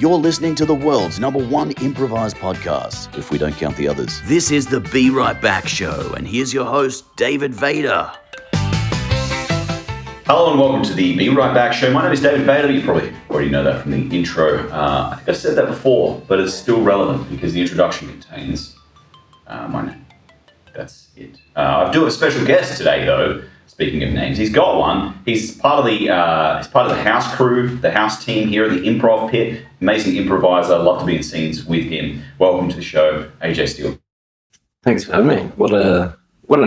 You're listening to the world's #1 improvised podcast, if we don't count the others. This is the Be Right Back Show, and here's your host, David Vader. Hello and welcome to the Be Right Back Show. My name is David Vader. You probably already know that from the intro. I think I've said that before, but it's still relevant because the introduction contains my name. That's it. I do have a special guest today, though. Speaking of names, he's got one. He's part of the house crew, the house team here at the Improv Pit. Amazing improviser. Love to be in scenes with him. Welcome to the show, AJ Steele. Thanks for having me. What an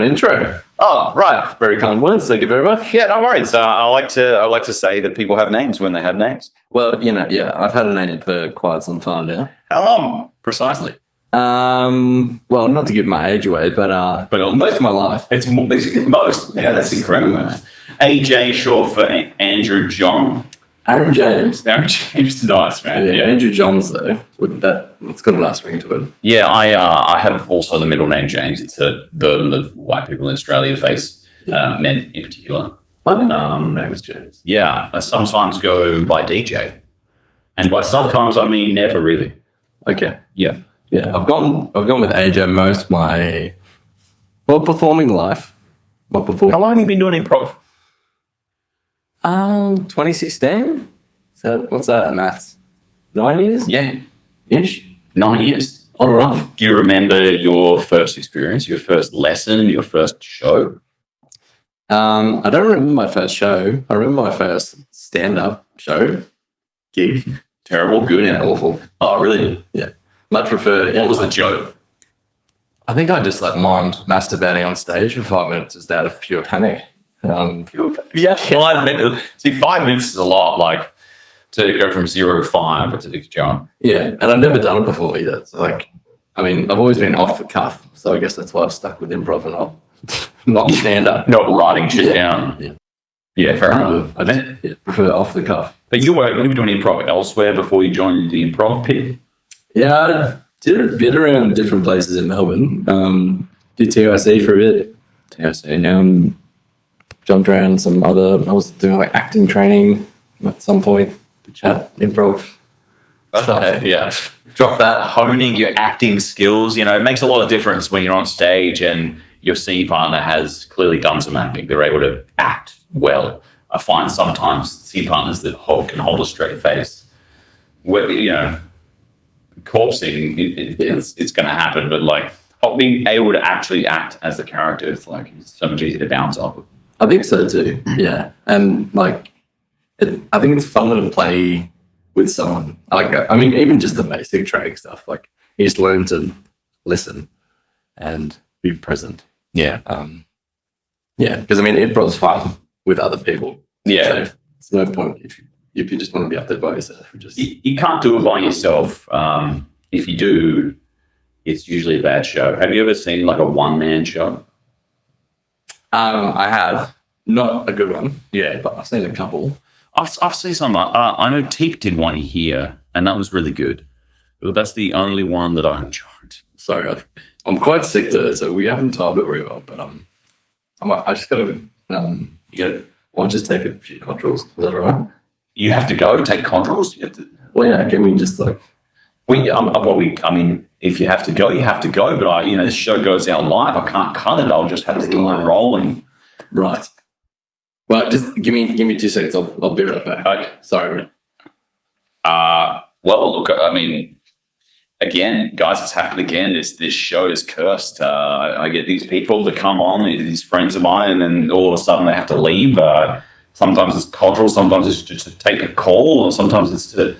intro. Oh, right. Very kind words. Thank you very much. Yeah, no worries. I like to say that people have names when they have names. Well, I've had a name for quite some time now. How long? Precisely. Well, not to give my age away, but most of my life. It's most. Yeah, that's incredible. AJ, short for Andrew John. Aaron James. Aaron James is nice, man. Yeah. Andrew Johns, though. It's got a nice ring to it. Yeah, I have also the middle name James. It's a burden that white people in Australia face, men in particular. My name is James. Yeah, I sometimes go by DJ. And by sometimes, I mean never really. Okay. Yeah. Yeah, I've gone with AJ most of my performing life. How long have you been doing improv? 2016. So what's that? Maths. 9 years? Yeah, Ish. 9 years. All right. Do you remember your first experience, your first lesson, your first show? I don't remember my first show. I remember my first stand-up show gig. Terrible, good, Yeah, awful. Oh, really? Yeah. Much prefer. What was the joke? I think I just mimed masturbating on stage for 5 minutes just out of pure panic. Yeah, 5 minutes. See, 5 minutes is a lot, like, to go from 0 to 5, it's a big jump. Yeah, and I've never done it before either. So I've always been off the cuff, so I guess that's why I've stuck with improv and not stand-up. Not writing shit down. Yeah, fair enough. I prefer off the cuff. But you were doing improv elsewhere before you joined the Improv Pit? Yeah, I did a bit around different places in Melbourne. Did TIC for a bit. TIC, jumped around some other. I was doing acting training at some point. Chat improv. Okay, yeah. Drop that. Honing your acting skills, it makes a lot of difference when you're on stage and your scene partner has clearly done some acting. They're able to act well. I find sometimes scene partners that can hold a straight face. Corpsing, it's going to happen, but being able to actually act as the character, it's so much easier to bounce off of. I think so too. Yeah, and I think it's fun to play with someone. Even just the basic track stuff. You just learn to listen and be present. Yeah. Because improv's fun with other people. Yeah. So it's no point if you just want to be up there by yourself. You can't do it by yourself. If you do, it's usually a bad show. Have you ever seen a one-man show? I have. Not a good one. Yeah, but I've seen a couple. I've seen some. I know Teep did one here, and that was really good. But that's the only one that I enjoyed. Sorry, I'm quite sick to it, so we haven't timed it very well. But I just got to I'll just take a few controls. Is that all right? You have to go take controls. Well, yeah. Can we just if you have to go, you have to go. But this show goes out live. I can't cut it. I'll just have to keep on rolling. Right. Well, just give me 2 seconds. I'll be right back. Okay. Sorry. Well, look. Again, guys, it's happened again. This show is cursed. I get these people that come on, these friends of mine, and then all of a sudden they have to leave. Sometimes it's cultural, sometimes it's just to take a call, or sometimes it's to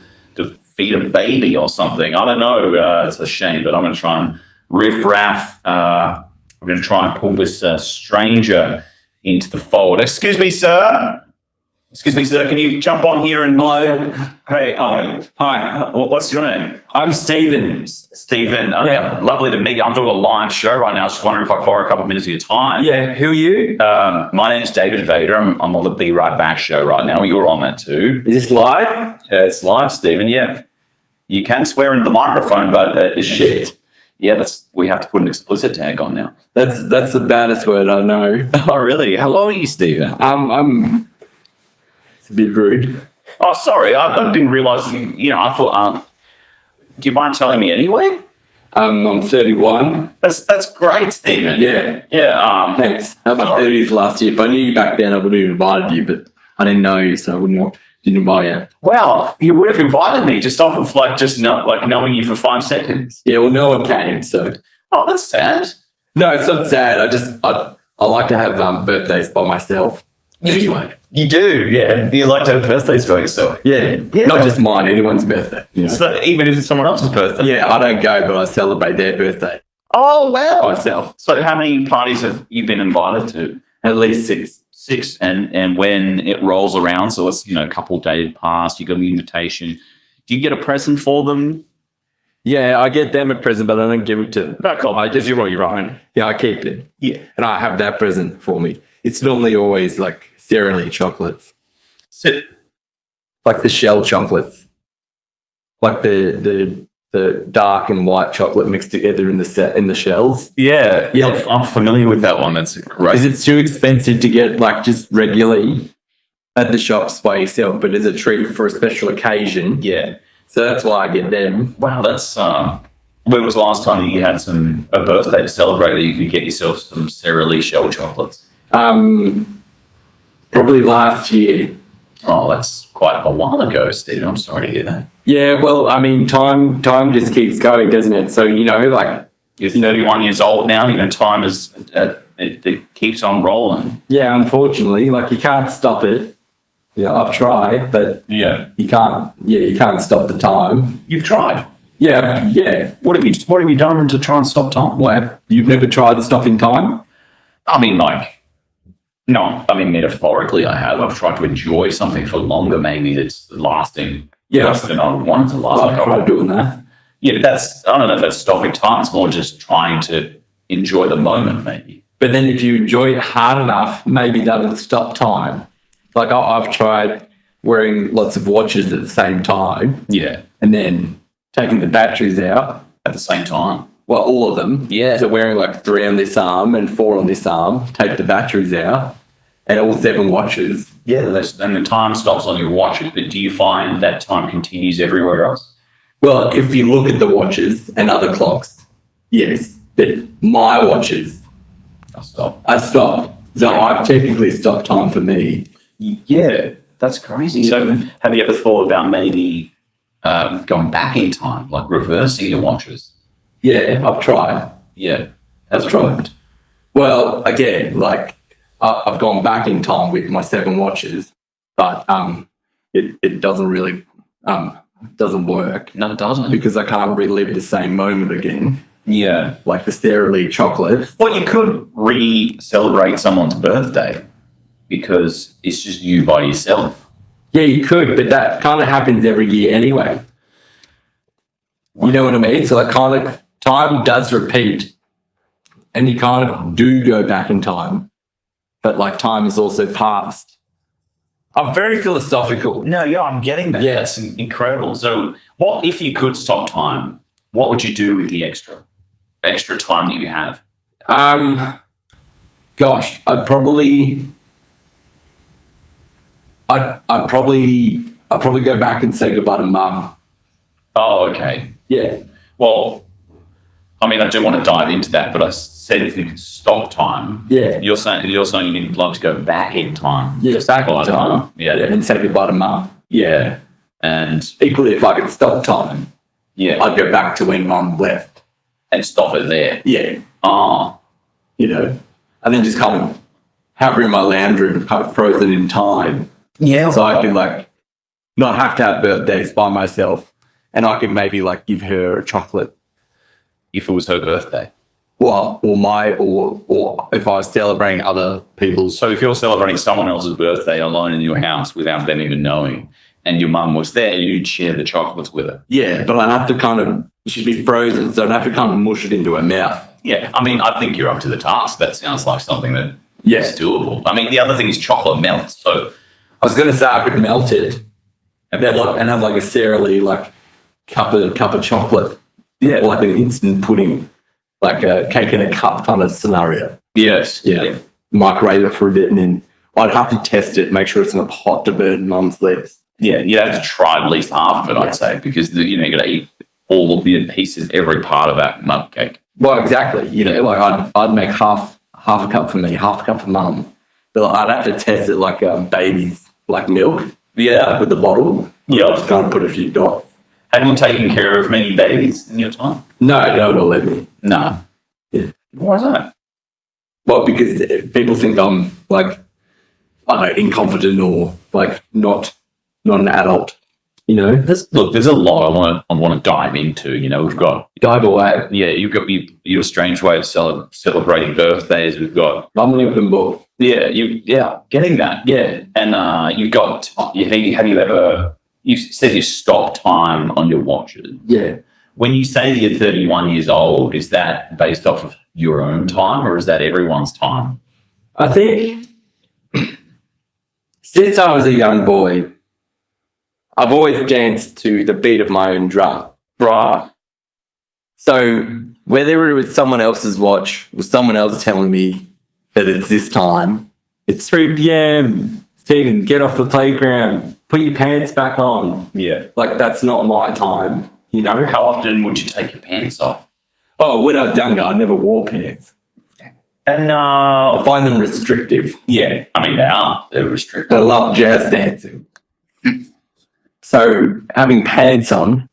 feed a baby or something. I don't know. It's a shame, but I'm going to try and riff-raff. I'm going to try and pull this stranger into the fold. Excuse me, sir. Can you jump on here and... Hello. Hey, hi. What's your name? I'm Steven. Stephen. Yeah. Lovely to meet you. I'm doing a live show right now. I was just wondering if I could borrow a couple of minutes of your time. Yeah, who are you? My name is David Vader. I'm on the Be Right Back Show right now. You're on that too. Is this live? Yeah, it's live, Stephen. Yeah. You can swear into the microphone, but it's shit. Yeah, we have to put an explicit tag on now. That's the baddest word I know. Oh, really? How long are you, Stephen? It's a bit rude. Oh, sorry. I didn't realise. I thought Do you mind telling me anyway? I'm 31. That's great, Stephen. Yeah. Yeah. Thanks. I had my 30th last year. If I knew you back then, I would have invited you, but I didn't know you, so I didn't invite you. Well, you would have invited me just off of knowing you for 5 seconds. Yeah, well, no one came, so. Oh, that's sad. No, it's not sad. I like to have birthdays by myself. Anyway. You do, yeah. You like to have birthdays by yourself. Yeah. Not just mine, anyone's birthday. You know? So even if it's someone else's birthday. Yeah, I don't go, but I celebrate their birthday Oh wow. myself. So how many parties have you been invited to? At least 6. 6. And when it rolls around, so it's a couple days past, you got an invitation. Do you get a present for them? Yeah, I get them a present, but I don't give it to them. Back up. I just your own. Yeah, I keep it. Yeah. And I have that present for me. It's normally always like Sara Lee chocolates. Like the shell chocolates. Like the dark and white chocolate mixed together in the shells. Yeah. Yeah. I'm familiar with that one. That's great. Is it too expensive to get like just regularly at the shops by yourself, but as a treat for a special occasion? Yeah. So that's why I get them. Wow, that's when was the last time that you had a birthday to celebrate that you could get yourself some Sara Lee shell chocolates? Probably last year. Oh, that's quite a while ago, Steve. I'm sorry to hear that. Yeah, well, I mean, time just keeps going, doesn't it? So, like... You're 31 years old now, time is... it keeps on rolling. Yeah, unfortunately, like, you can't stop it. Yeah, I've tried, but... Yeah. You can't stop the time. You've tried? Yeah. What have you done to try and stop time? What, you've never tried stopping time? I mean, metaphorically I have. I've tried to enjoy something for longer, maybe that's lasting less than I wanted to last. I've tried doing that. Yeah, I don't know if that's stopping time. It's more just trying to enjoy the moment, maybe. But then if you enjoy it hard enough, maybe that'll stop time. Like I've tried wearing lots of watches at the same time. Yeah. And then taking the batteries out. At the same time. Well, all of them. Yeah. So wearing like 3 on this arm and 4 on this arm, take the batteries out, and all 7 watches. Yeah, and the time stops on your watch. But do you find that time continues everywhere else? Well, if you look at the watches and other clocks, yes. But my watches, I stop. I stop. So I've technically stopped time for me. Yeah, that's crazy. So have you ever thought about maybe going back in time, like reversing your watches? Yeah, I've tried. Yeah, I've tried. Well, again, like I've gone back in time with my 7 watches, but it doesn't really doesn't work. No, it doesn't. Because I can't relive the same moment again. Yeah. Like the Sara Lee chocolate. Well, you could re-celebrate someone's birthday because it's just you by yourself. Yeah, you could, but that kind of happens every year anyway. You know what I mean? So like kind of time does repeat and you kind of do go back in time, but like time is also past. I'm very philosophical. No, yeah, I'm getting that. Yeah. That's incredible. So what if you could stop time? What would you do with the extra time that you have? Gosh, I'd probably go back and say goodbye to Mum. Oh, okay. Yeah. Well, I mean, I do want to dive into that, but I said if you could stop time. Yeah. You're saying you'd love to go back in time. Yeah, back in time. Yeah. And say goodbye to Mum. Yeah. And Equally, if I could stop time, yeah, I'd go back to when Mum left. and stop it there. Yeah. Oh, And then just kind of have her in my lounge room, kind of frozen in time. yeah. So I can like not have to have birthdays by myself, and I can maybe like give her a chocolate. If it was her birthday. Or if I was celebrating other people's. So if you're celebrating someone else's birthday alone in your house without them even knowing, and your mum was there, you'd share the chocolates with her. Yeah, but I'd have to kind of, she'd be frozen, so I'd have to kind of mush it into her mouth. Yeah, I mean, I think you're up to the task. That sounds like something that Yeah. is doable. I mean, the other thing is chocolate melts. So I was going to say I could melt it and have like a Sara Lee like cup of chocolate. yeah, Or like an instant pudding, like a cake in a cup kind of scenario. yes, Yeah. Microwave it for a bit and then I'd have to test it, make sure it's not hot to burn Mum's lips. yeah. You have to try at least half of it, I'd say, because you got to eat all of the pieces, every part of that mug cake. Well, exactly. You know, like I'd make half a cup for me, half a cup for mum. But like, I'd have to test it like babies, like milk. Yeah. With the bottle. Yeah. Just kind of put a few dots. Have you taken care of many babies in your time? No, don't let me. No. Yeah. Why is that? Well, because people think I'm like, I don't know, incompetent or like not an adult. You know, There's a lot I want to dive into. You know, we've got dive away. yeah, you've got your strange way of celebrating birthdays. We've got Unlimited book. getting that and you've got have you ever you said you stop time on your watches. Yeah. When you say that you're 31 years old, is that based off of your own time or is that everyone's time? I think since I was a young boy, I've always danced to the beat of my own drum. Right. So whether it was someone else's watch or someone else telling me that it's this time, it's 3 p.m. Stephen, get off the playground, put your pants back on. Yeah. Like, that's not my time, you know? How often would you take your pants off? Oh, when I was younger, I never wore pants. And I find them restrictive. yeah, I mean they're restricted. I love jazz dancing. So having pants on,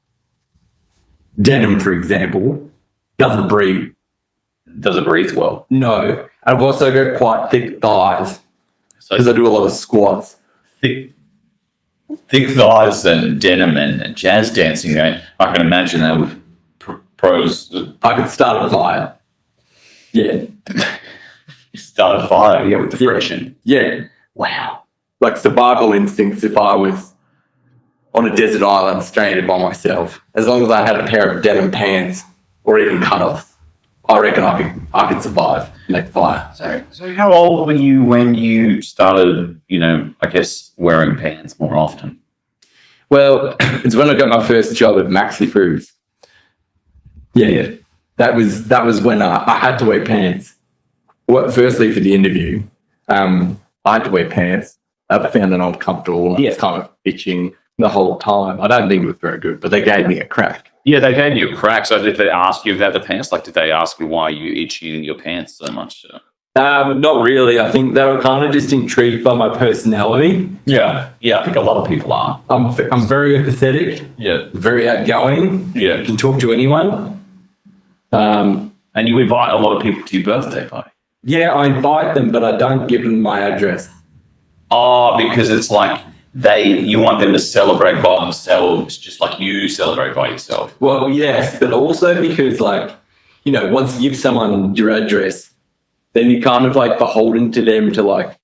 denim, for example, doesn't breathe. Does it breathe well? No. I've also got quite thick thighs So because I do a lot of squats. thick thighs and denim and jazz dancing. I can imagine that with pros. I could start a fire. Yeah. Start a fire, with the friction. Yeah. Wow. Like survival instincts if I was on a desert island stranded by myself. As long as I had a pair of denim pants or even cutoffs, I reckon I could survive and make fire. So how old were you when you started, I guess, wearing pants more often? Well, it's when I got my first job at Maxi Cruise. Yeah. That was when I had to wear pants. Well, firstly, for the interview, I had to wear pants. I found that uncomfortable. I was kind of itching the whole time. I don't think it was very good, but they gave me a crack. Yeah, they gave you a crack. So did they ask you about the pants? Like, did they ask you why you itchy in your pants so much? Not really. I think they were kind of just intrigued by my personality. Yeah, I think a lot of people are. I'm very empathetic. Yeah. Very outgoing. Yeah. Can talk to anyone. And you invite a lot of people to your birthday party. Yeah, I invite them, but I don't give them my address. Oh, because it's like you want them to celebrate by themselves, just like you celebrate by yourself. Well, yes, but also because, once you give someone your address, then you're kind of beholden to them to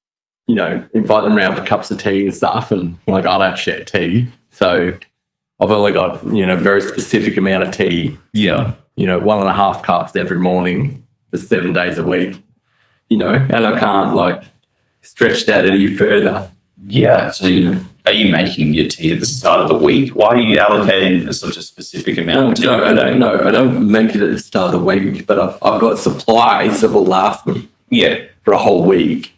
invite them around for cups of tea and stuff. And I don't share tea, so I've only got a very specific amount of tea. Yeah. 1.5 cups every morning for 7 days a week. And I can't stretch that any further. Yeah. So are you making your tea at the start of the week? Why are you allocating such a specific amount? No, I don't know. I don't make it at the start of the week, but I've got supplies that will last me for a whole week.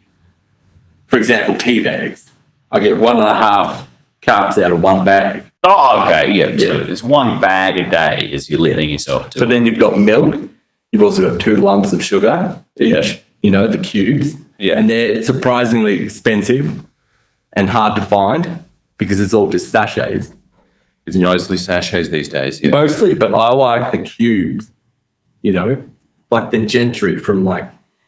For example, tea bags. I get 1.5 cups out of one bag. Oh, okay. Yeah. So it's one bag a day as you're letting yourself do. So then you've got milk. You've also got 2 lumps of sugar each, the cubes. Yeah. And they're surprisingly expensive and hard to find because it's all just sachets. It's mostly sachets these days. Yeah. Mostly, but I like the cubes, like the gentry from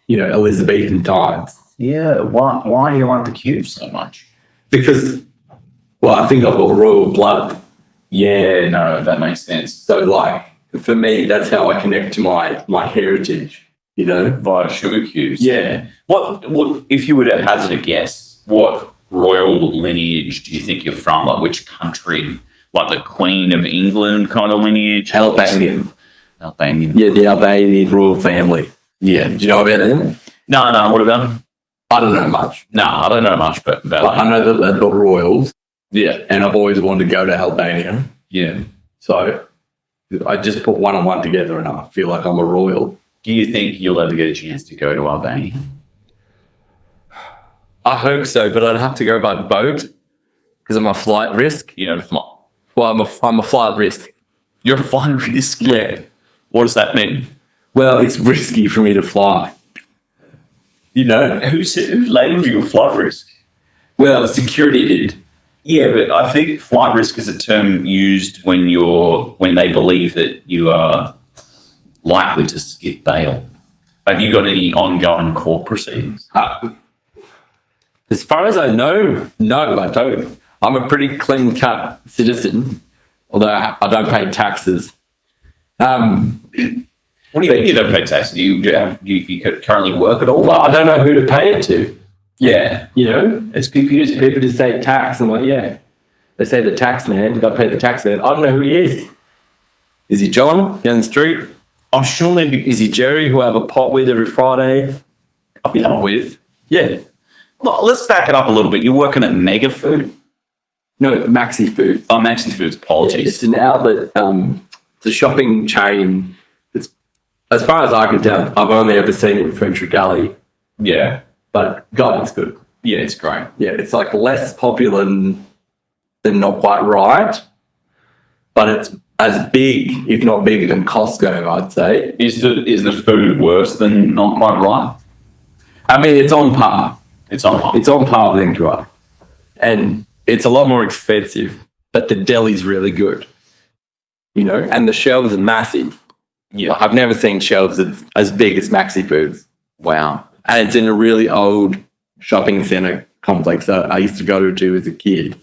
Elizabethan times. Yeah. Why do you want the cubes so much? Because, I think I've got royal blood. Yeah, no, that makes sense. So, for me, that's how I connect to my heritage, Via sugar cubes. Yeah. What if you were to hazard a guess, what royal lineage do you think you're from? Like which country? Like the Queen of England kind of lineage? Albanian. Albanian. Yeah, the Albanian royal family. Yeah. Do you know about them? No, what about them? I don't know much. No, I don't know much about But I know that they've got royals. Yeah. And I've always wanted to go to Albania. Yeah. So I just put one and one together and I feel like I'm a royal. Do you think you'll ever get a chance to go to Albania? I hope so, but I'd have to go by boat because I'm a flight risk. Fly. Well, I'm a flight risk. You're a flight risk? Yeah. What does that mean? Well, it's risky for me to fly. You know? Who labels you a flight risk? Well, security did. Yeah, but I think flight risk is a term used when they believe that you are likely to skip bail. Have you got any ongoing court proceedings? As far as I know, no, I don't. I'm a pretty clean-cut citizen, although I don't pay taxes. What do you mean you don't pay taxes? Do you currently work at all? Well, I don't know who to pay it to. Yeah. You know, it's confusing. People just say tax. I'm like, yeah. They say the tax man. You got to pay the tax man. I don't know who he is. Is he John down the street? I'm sure maybe. Is he Jerry, who I have a pot with every Friday? I'll be pot with. Yeah. Well, let's stack it up a little bit. You're working at Mega Food? No, Maxi Food. Oh, Maxi Foods. Apologies. It's an outlet. It's a shopping chain. It's, as far as I can tell, I've only ever seen it in French Gully. Yeah. But God, it's good. Yeah, it's great. Yeah, it's like less popular than Not Quite Right, but it's as big, if not bigger than Costco, I'd say. Is the food worse than Not Quite Right? I mean, it's on par. It's on par. It's on par with Improv. And it's a lot more expensive, but the deli's really good. You know, and the shelves are massive. Yeah. I've never seen shelves as big as Maxi Foods. Wow. And it's in a really old shopping centre complex that I used to go to as a kid.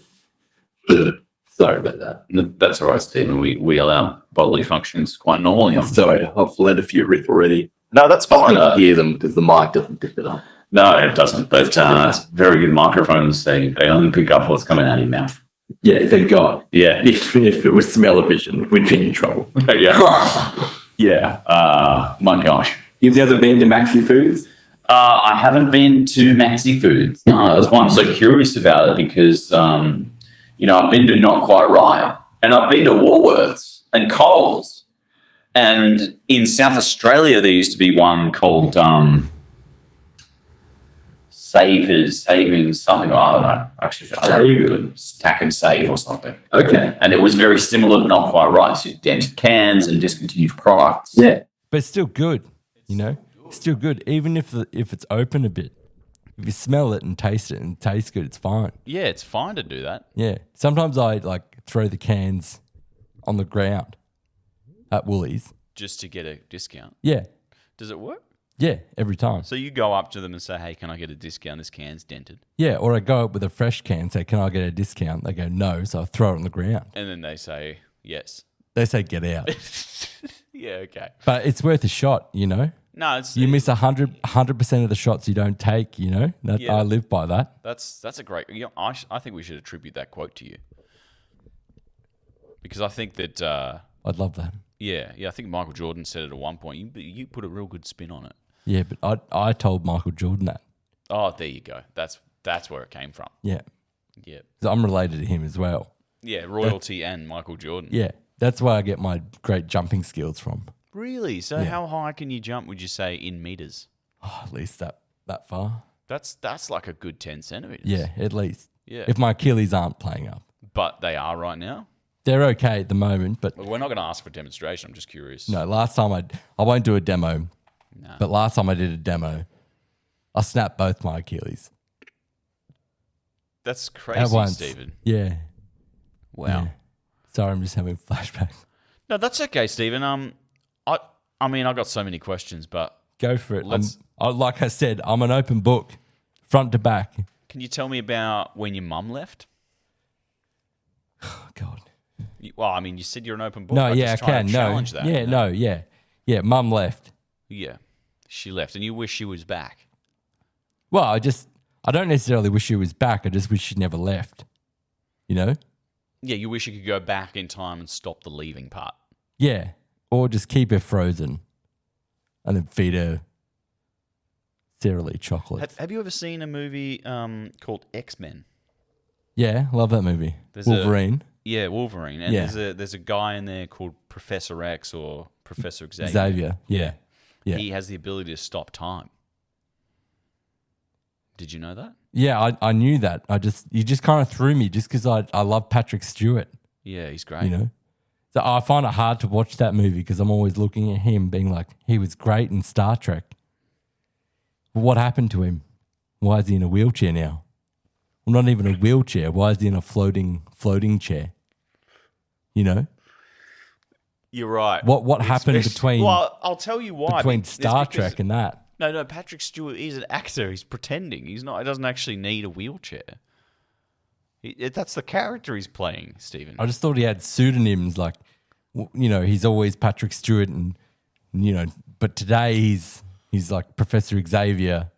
Sorry about that. That's all right, Stephen. We allow bodily functions quite normally. Sorry, I've let a few rip already. No, that's fine. I can hear them because the mic doesn't pick it up. No, it doesn't. But very good microphones. They only pick up what's coming out of your mouth. Yeah, thank God. Yeah. If it was smell-o-vision, we'd be in trouble. Yeah. Yeah. My gosh. You've never been to Maxi Foods? I haven't been to Maxi Foods. No, that's why I'm so curious about it because, I've been to Not Quite Right and I've been to Woolworths and Coles. And in South Australia, there used to be one called Savings, something. I don't know. Actually, Save. Stack and Save or something. Okay. And it was very similar to Not Quite Right. So dented cans and discontinued products. Yeah. But it's still good, you know? It's still good, even if it's open a bit. If you smell it and taste it and it tastes good, it's fine. Yeah, it's fine to do that. Yeah. Sometimes I throw the cans on the ground at Woolies. Just to get a discount. Yeah. Does it work? Yeah, every time. So you go up to them and say, hey, can I get a discount? This can's dented. Yeah, or I go up with a fresh can and say, can I get a discount? They go, no, so I throw it on the ground. And then they say, yes. They say, get out. Yeah, okay. But it's worth a shot, you know? No, it's You miss 100% of the shots you don't take, you know? Yeah. I live by that. That's a great. I think we should attribute that quote to you because I think that. I'd love that. Yeah. I think Michael Jordan said it at one point. You put a real good spin on it. Yeah, but I told Michael Jordan that. Oh, there you go. That's where it came from. Yeah. Yeah. 'Cause I'm related to him as well. Yeah, royalty and Michael Jordan. Yeah. That's where I get my great jumping skills from. Really? So Yeah. how high can you jump? Would you say in meters? Oh, at least that far. That's like a good 10 centimeters. Yeah, at least. Yeah. If my Achilles aren't playing up. But they are right now. They're okay at the moment, but Well, we're not going to ask for demonstration. I'm just curious. no, last time I won't do a demo, No. but last time I did a demo, I snapped both my Achilles. That's At crazy, once. Stephen. Yeah. Wow. Yeah. Sorry, I'm just having flashbacks. No, that's okay, Stephen. I mean, I've got so many questions, but Go for it. Let's- Like I said, I'm an open book, front to back. can you tell me about when your mum left? Oh, God. Well, I mean, you said you're an open book. No, I'm yeah, I just trying can. to No. challenge that. Yeah, you know? no, yeah. Yeah, Mum left. Yeah, she left, and you wish she was back. Well, I don't necessarily wish she was back. I just wish she never left. You know? Yeah, you wish you could go back in time and stop the leaving part. Yeah. Or just keep her frozen and then feed her Sara Lee chocolates. Have you ever seen a movie called X-Men? Yeah, love that movie. There's Wolverine. Yeah, Wolverine. And Yeah. there's a guy in there called Professor X or Professor Xavier. Xavier. Yeah. Yeah. He has the ability to stop time. Did you know that? Yeah, I knew that. You just kind of threw me just because I love Patrick Stewart, Yeah, he's great. you know? So I find it hard to watch that movie because I'm always looking at him being like, he was great in Star Trek. But what happened to him? Why is he in a wheelchair now? Well, not even a wheelchair. Why is he in a floating chair? You know? You're right. What happened between Well, I'll tell you why. between It's Star because- Trek and that? No, Patrick Stewart is an actor. He's pretending. He's not. He doesn't actually need a wheelchair. That's the character he's playing, Stephen. I just thought he had pseudonyms like, you know, he's always Patrick Stewart and, you know, but today he's like Professor Xavier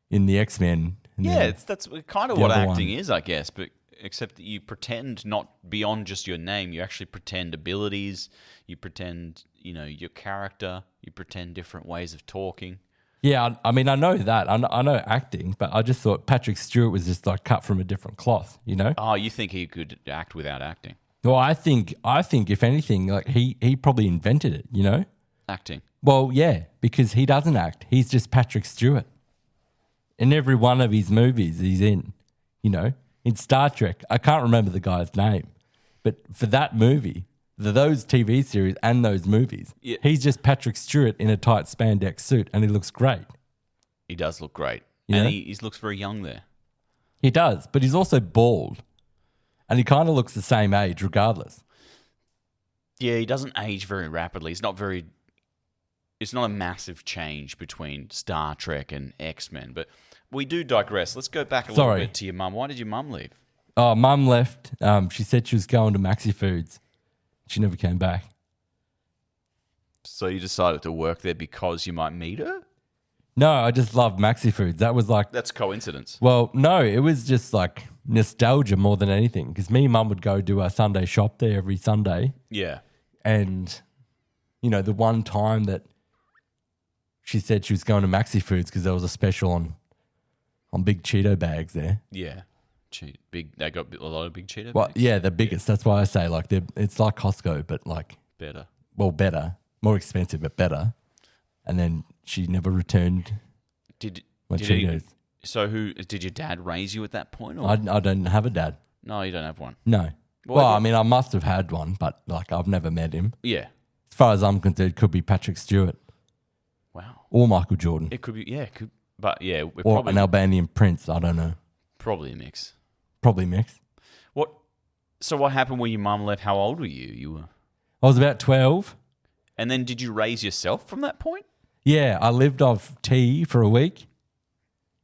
in the X-Men. And Yeah, then that's kind of the what other acting one. is, I guess. But except that you pretend not beyond just your name. You actually pretend abilities. You pretend, you know, your character. You pretend different ways of talking. Yeah, I mean, I know that. I know acting, but I just thought Patrick Stewart was just like cut from a different cloth, you know? Oh, you think he could act without acting? Well, I think if anything, like he probably invented it, you know? Acting. Well, yeah, because he doesn't act. He's just Patrick Stewart. In every one of his movies he's in, you know? In Star Trek, I can't remember the guy's name, but for that movie, those TV series and those movies, Yeah. he's just Patrick Stewart in a tight spandex suit and he looks great. He does look great. Yeah. And he looks very young there. He does, but he's also bald and he kind of looks the same age regardless. Yeah, he doesn't age very rapidly. It's not a massive change between Star Trek and X-Men, but we do digress. Let's go back a little Sorry. bit to your mum. Why did your mum leave? Oh, Mum left. She said she was going to Maxi Foods. She never came back. So you decided to work there because you might meet her? No, I just love Maxi Foods. That was like, That's coincidence. well, no, it was just like nostalgia more than anything. Because me and Mum would go do our Sunday shop there every Sunday. Yeah. And, you know, the one time that she said she was going to Maxi Foods because there was a special on big Cheeto bags there. Yeah. They got a lot of big Cheeto Well, bags. yeah, the biggest. That's why I say like it's like Costco, but like, Better. well, better, more expensive, but better. And then she never returned Did my he- Cheetos. So who did your dad raise you at that point? Or? I don't have a dad. No, you don't have one. No. Well, Well, I mean, I must have had one, but like I've never met him. Yeah. As far as I'm concerned, it could be Patrick Stewart Wow. or Michael Jordan It could be. Yeah. It could. But yeah, we're or probably an Albanian prince. I don't know. probably a mix. Probably mixed. What? So what happened when your mum left? How old were you? You were. I was about 12. And then did you raise yourself from that point? Yeah, I lived off tea for a week,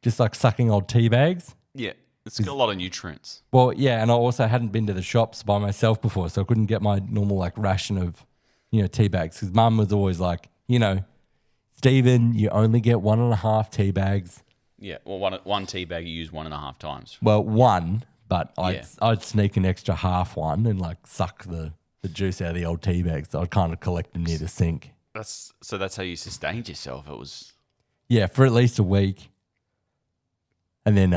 just like sucking old tea bags. Yeah. It's got a lot of nutrients. Well, yeah, and I also hadn't been to the shops by myself before, so I couldn't get my normal like ration of, you know, tea bags. Because Mum was always like, you know, Stephen, you only get 1.5 tea bags. Yeah. Well, one tea bag you use 1.5 times. Well, one, but Yeah. I'd sneak an extra half one and like suck the juice out of the old tea bags. So I'd kind of collect them near the sink. That's how you sustained yourself. It was. Yeah, for at least a week. And then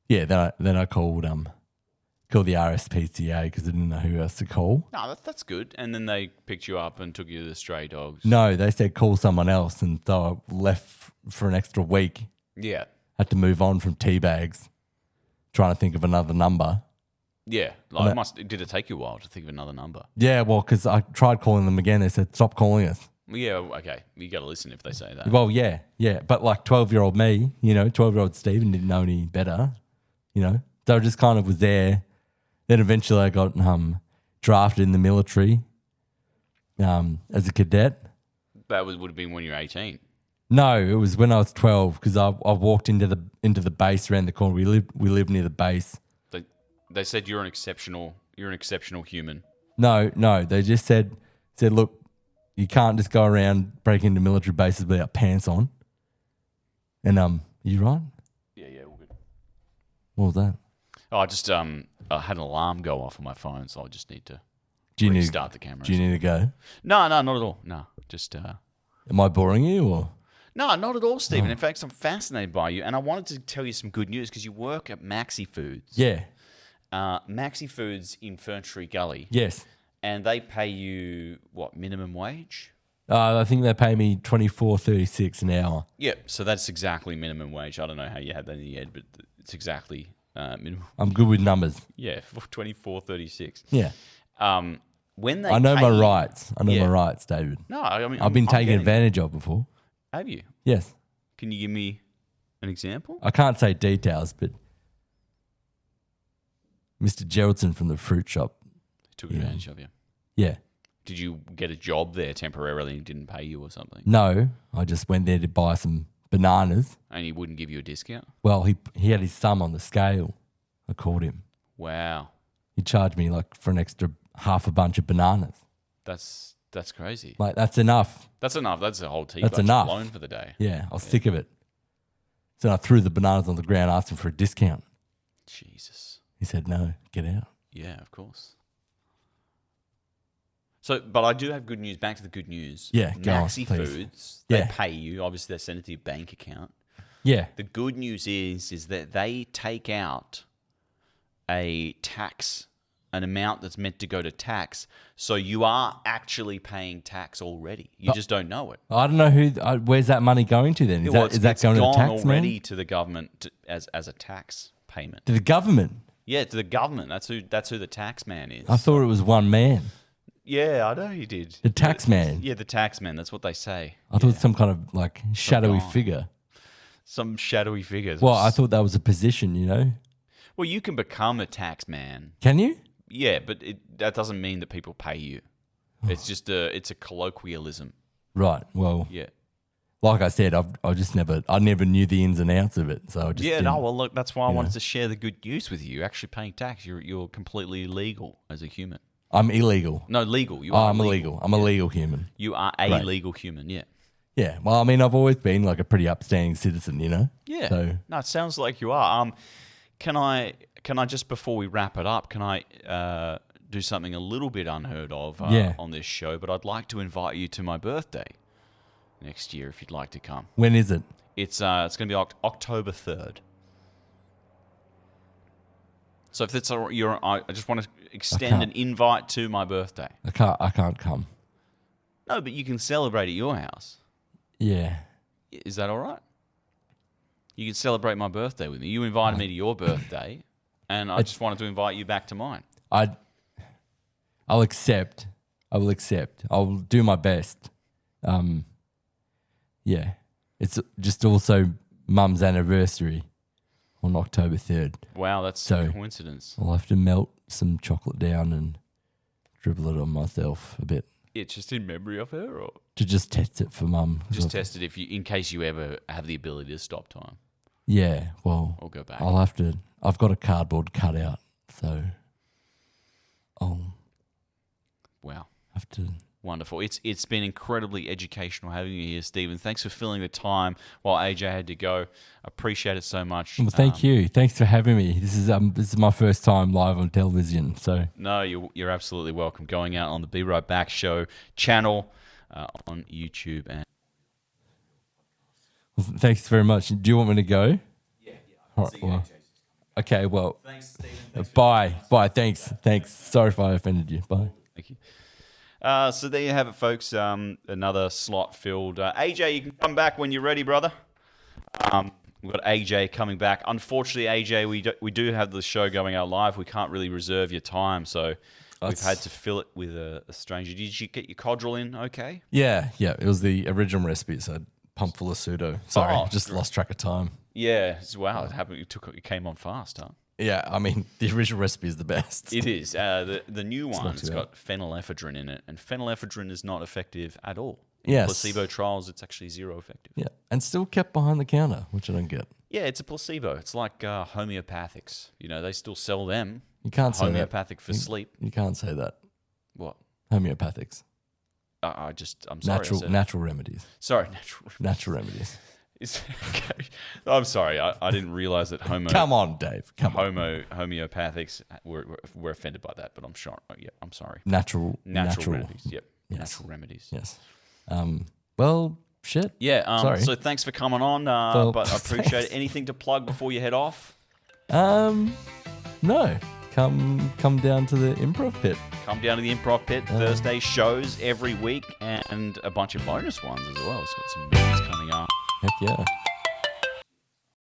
then I called the RSPCA because I didn't know who else to call. No, that's good. And then they picked you up and took you to the stray dogs. No, they said call someone else, and so I left for an extra week. Yeah. Had to move on from tea bags, trying to think of another number. Yeah. Like, did it take you a while to think of another number? Yeah, well, because I tried calling them again. They said, stop calling us. Yeah. Okay. You got to listen if they say that. Well, yeah. But like 12-year-old me, you know, 12-year-old Stephen didn't know any better, you know. So I just kind of was there. Then eventually I got drafted in the military as a cadet. That would have been when you were 18. No, it was when I was 12 because I walked into the base around the corner. We lived near the base. They said you're an exceptional human. No, they just said, look, you can't just go around breaking into military bases without pants on. And you right? Yeah, all good. What was that? Oh, I just I had an alarm go off on my phone, so I just need to Do you restart the camera. Do you need to go? No, not at all. No, just Am I boring you or? no, not at all, Oh. Stephen. In fact, I'm fascinated by you, and I wanted to tell you some good news because you work at Maxi Foods. Yeah. Maxi Foods in Ferntree Gully, Yes. and they pay you what, minimum wage? I think they pay me $24.36 an hour. Yep. So that's exactly minimum wage. I don't know how you had that in your head, but it's exactly minimum. I'm good with numbers. Yeah, $24.36. Yeah. when they I know pay my you- rights. I know Yeah. my rights, David. No, I mean I've been I'm taken getting- advantage of before. Have you? Yes. Can you give me an example? I can't say details, but Mr. Geraldson from the fruit shop. Took advantage of you. Yeah. Did you get a job there temporarily and didn't pay you or something? No, I just went there to buy some bananas. And he wouldn't give you a discount? Well, he had his thumb on the scale. I called him. Wow. He charged me like for an extra half a bunch of bananas. That's crazy. Like, that's enough. That's enough. That's a whole tea That's budget enough. alone for the day. Yeah, I was sick of it. So I threw the bananas on the ground, asked him for a discount. Jesus. He said, no, get out. Yeah, of course. So, but I do have good news. Back to the good news. Yeah, go on, Maxi please. Foods, they Yeah. pay you. Obviously, they send it to your bank account. Yeah. The good news is that they take out a tax, an amount that's meant to go to tax. So you are actually paying tax already. You just don't know it. I don't know where's that money going to then? Is Well, that it's going to the gone tax already man? to the government as a tax payment. To the government? Yeah, to the government. That's who the tax man is. I thought it was one man. Yeah, I know you did. The tax man. Yeah, the tax man. That's what they say. I thought it was some kind of like shadowy guy. figure. Some shadowy figures. Well, I thought that was a position, you know? Well, you can become a tax man. Can you? Yeah, but that doesn't mean that people pay you. It's just it's a colloquialism. Right. Well, Yeah. like I said, I never knew the ins and outs of it. So I just Yeah, didn't- no, well, look, that's why I you wanted know. to share the good news with you. Actually paying tax, you're completely legal as a human. I'm illegal. No, legal. You Oh, are I'm illegal. I'm a legal human. You are a Right. legal human, yeah. Yeah. Well, I mean, I've always been like a pretty upstanding citizen, you know? Yeah. So, No, it sounds like you are. Can I just before we wrap it up, can I do something a little bit unheard of Yeah. on this show? But I'd like to invite you to my birthday next year if you'd like to come. when is it? It's going to be October 3rd. So if that's I just want to extend can't. an invite to my birthday. I can't come. No, but you can celebrate at your house. Yeah. Is that all right? You can celebrate my birthday with me. You invited me to your birthday, and I just wanted to invite you back to mine. I'll accept. I will accept. I'll do my best. Yeah. It's just also Mum's anniversary on October 3rd. Wow, that's So- a coincidence. I'll have to melt some chocolate down and dribble it on myself a bit It's just in memory of her, or to just test it for Mum. just test it in case you ever have the ability to stop time Yeah, well, or go back. I'll have to. I've got a cardboard cutout, so I'll Wow. have to. Wonderful. It's been incredibly educational having you here, Stephen. Thanks for filling the time while AJ had to go. Appreciate it so much. Well, thank you. Thanks for having me. This is my first time live on television, so No, you're absolutely welcome. Going out on the Be Right Back Show channel on YouTube. And thanks very much. Do you want me to go? Yeah. All right, well, okay. Well. Thanks, Stephen. Bye. Thanks. Sorry if I offended you. Bye. thank you. So there you have it, folks. Another slot filled. AJ, you can come back when you're ready, brother. We've got AJ coming back. Unfortunately, AJ, we do have the show going out live. We can't really reserve your time, so we've had to fill it with a stranger. Did you get your codral in okay? Yeah. It was the original recipe, so pump full of pseudo. Sorry, just lost track of time. Yeah. Wow, it happened. It came on fast, huh? Yeah, I mean the original recipe is the best. It is. The new one, not it's too got phenylephrine in it, and phenylephrine is not effective at all. In Yes. placebo trials, it's actually zero effective. Yeah, and still kept behind the counter, which I don't get. Yeah, it's a placebo. It's like homeopathics. You know, they still sell them. You can't say that. Homeopathic for sleep. You can't say that. What? Homeopathics, I'm sorry. I said- natural remedies, Sorry, natural remedies. Okay. I'm sorry. I didn't realize that Come on, Dave. Come on. homeopathics were offended by that, but I'm sure. Yeah, I'm sorry. Natural Remedies. Yep. Yes. Natural remedies. Yes. Well, shit. Yeah. Sorry. So thanks for coming on. Well, But I appreciate thanks. it. Anything to plug before you head off? No. Come down to the Improv Pit. Come down to the Improv Pit. Thursday shows every week and a bunch of bonus ones as well. It's got some movies coming up. Heck yeah.